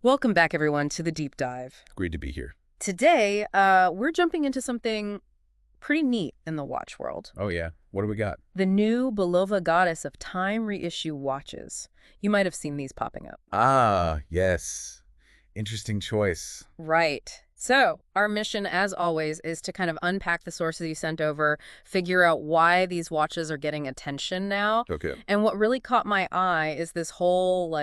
Welcome back, everyone, to the deep dive. Great to be here. Today, we're jumping into something pretty neat in the watch world. Oh, yeah. What do we got? The new Bulova Goddess of Time Reissue watches. You might have seen these popping up. Ah, yes. Interesting choice. Right. So, our mission, as always, is to kind of unpack the sources you sent over, figure out why these watches are getting attention now. Okay. And what really caught my eye is this whole,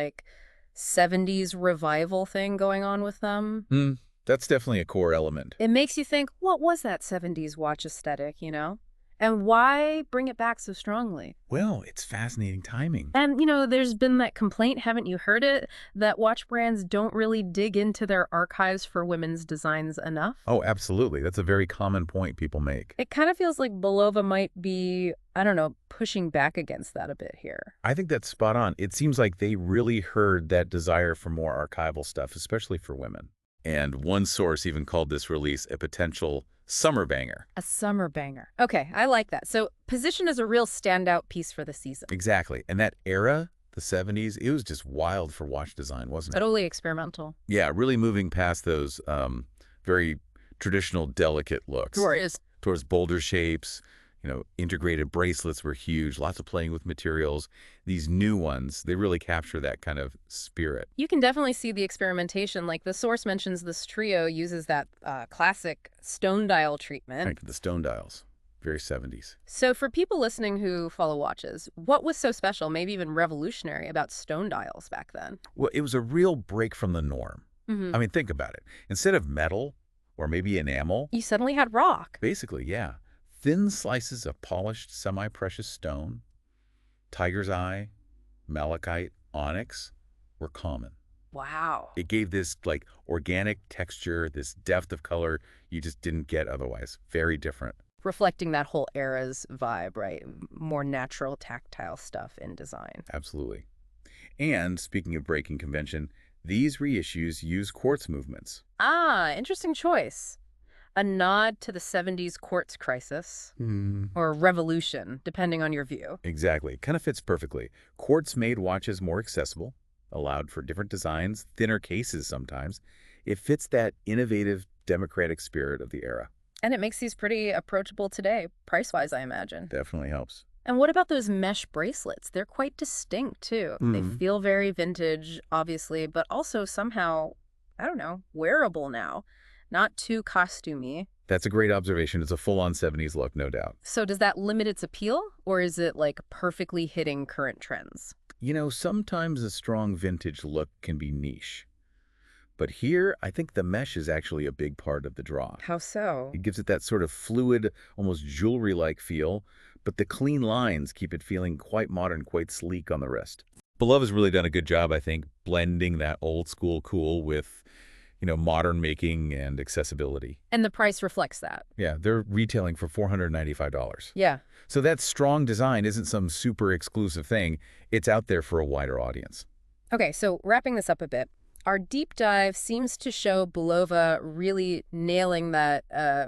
70s revival thing going on with them. That's definitely a core element. It makes you think, what was that 70s watch aesthetic, you know? And why bring it back so strongly? Well, it's fascinating timing. And, there's been that complaint, haven't you heard it, that watch brands don't really dig into their archives for women's designs enough? Oh, absolutely. That's a very common point people make. It kind of feels like Bulova might be, I don't know, pushing back against that a bit here. I think that's spot on. It seems like they really heard that desire for more archival stuff, especially for women. And one source even called this release a potential summer banger. A summer banger. Okay, I like that. So position as a real standout piece for the season. Exactly. And that era, the 70s, it was just wild for watch design, wasn't it? Totally experimental. Yeah, really moving past those very traditional, delicate looks. Towards bolder shapes. Integrated bracelets were huge, lots of playing with materials. These new ones, they really capture that kind of spirit. You can definitely see the experimentation. Like the source mentions this trio uses that classic stone dial treatment. Right, the stone dials, very 70s. So for people listening who follow watches, what was so special, maybe even revolutionary about stone dials back then? Well, it was a real break from the norm. I mean, think about it. Instead of metal or maybe enamel. You suddenly had rock. Basically, yeah. Thin slices of polished semi-precious stone, tiger's eye, malachite, onyx were common. Wow. It gave this organic texture, this depth of color you just didn't get otherwise. Very different. Reflecting that whole era's vibe, right? More natural, tactile stuff in design. Absolutely. And speaking of breaking convention, these reissues use quartz movements. Ah, interesting choice. A nod to the 70s quartz crisis, or revolution, depending on your view. Exactly. Kind of fits perfectly. Quartz made watches more accessible, allowed for different designs, thinner cases sometimes. It fits that innovative, democratic spirit of the era. And it makes these pretty approachable today, price-wise, I imagine. Definitely helps. And what about those mesh bracelets? They're quite distinct, too. They feel very vintage, obviously, but also somehow, I don't know, wearable now. Not too costumey. That's a great observation. It's a full-on 70s look, no doubt. So does that limit its appeal, or is it perfectly hitting current trends? Sometimes a strong vintage look can be niche. But here, I think the mesh is actually a big part of the draw. How so? It gives it that sort of fluid, almost jewelry-like feel, but the clean lines keep it feeling quite modern, quite sleek on the wrist. Bulova's really done a good job, I think, blending that old-school cool with modern making and accessibility. And the price reflects that. Yeah, they're retailing for $495. Yeah. So that strong design isn't some super exclusive thing. It's out there for a wider audience. Okay, so wrapping this up a bit, our deep dive seems to show Bulova really nailing that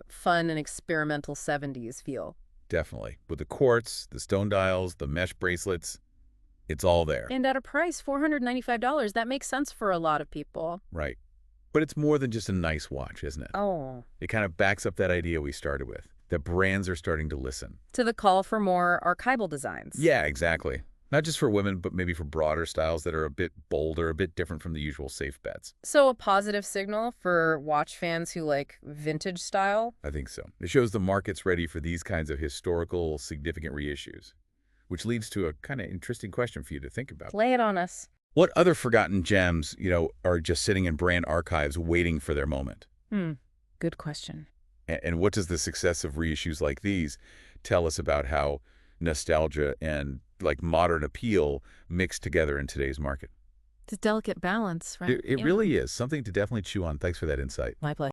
fun and experimental 70s feel. Definitely. With the quartz, the stone dials, the mesh bracelets, it's all there. And at a price, $495, that makes sense for a lot of people. Right. But it's more than just a nice watch, isn't it? Oh. It kind of backs up that idea we started with, that brands are starting to listen. To the call for more archival designs. Yeah, exactly. Not just for women, but maybe for broader styles that are a bit bolder, a bit different from the usual safe bets. So a positive signal for watch fans who like vintage style? I think so. It shows the market's ready for these kinds of historical, significant reissues, which leads to a kind of interesting question for you to think about. Lay it on us. What other forgotten gems, are just sitting in brand archives waiting for their moment? Good question. And what does the success of reissues like these tell us about how nostalgia and modern appeal mix together in today's market? It's a delicate balance, right? It really is. Something to definitely chew on. Thanks for that insight. My pleasure.